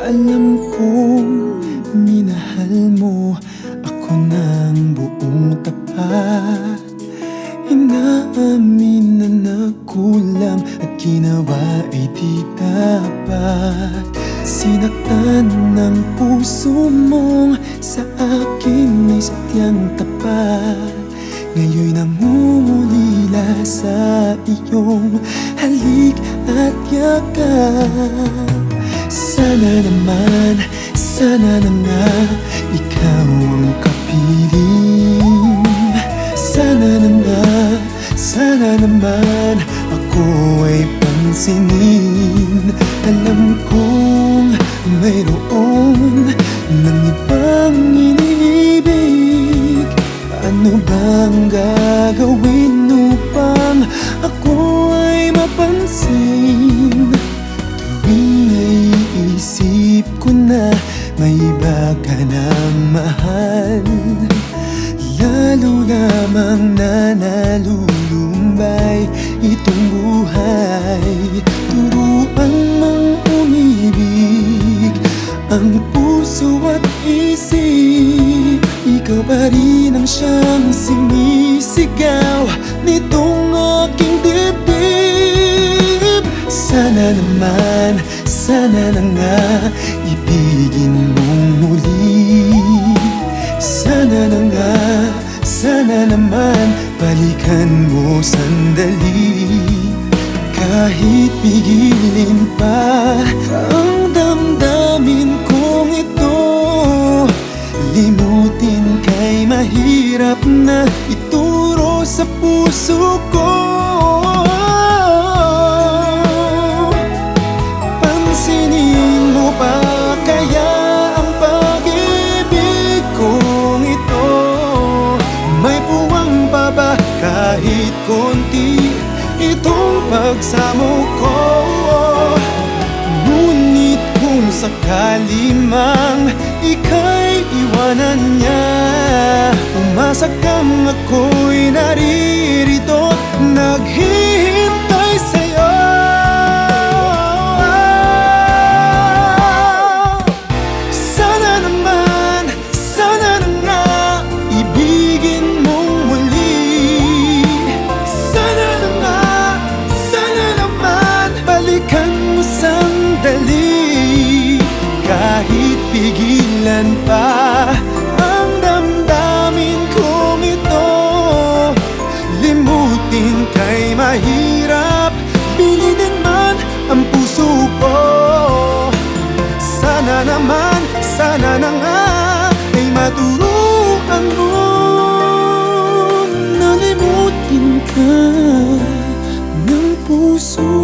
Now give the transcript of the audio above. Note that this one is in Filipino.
Alam kong minahal mo ako ng buong tapat. Inaamin na nagkulang at ginawa ay di dapat. Sinaktan ng puso mong sa akin ay sadyang tapat. Ngayon'y nangungulila sa iyong halik at yakap. Sana naman, sana na nga ikaw ang kapiling. Sana na nga, sana naman ako ay pansinin. Alam kong mayroon ng ibang iniibig. Ano bang gagawin upang ako ay mapansin? Tuwing naiisip ko na may iba ka ng mahal, lalo lamang na nalulumbay itong buhay. Turuan mang umibig ang puso at isip. Ikaw pa rin ang siyang sinisigaw nitong aking dibdib. Sana naman, sana na nga ibigin mong muli. Sana na nga, sana naman balikan mo sandali. Kahit pigilin pa ang damdamin kong ito, limutin kay mahirap na ituro sa puso ko. Pansinin mo pa kaya ang pag-ibig kong ito? May puwang pa ba kahit konti itong pagsamo ko? Ngunit kung sakali mang ika'y iwanan niya, umasa kang ako'y naririto, naghihintay sa'yo. Sana naman, sana na nga ibigin mong muli. Sana na nga, sana naman balikan mo sandali. Kahit pigilan pa ang damdamin kong ito, limutin kay mahirap, pilitin man ang puso ko. Sana naman, sana na nga ay maturuan mo na limutin ka ng puso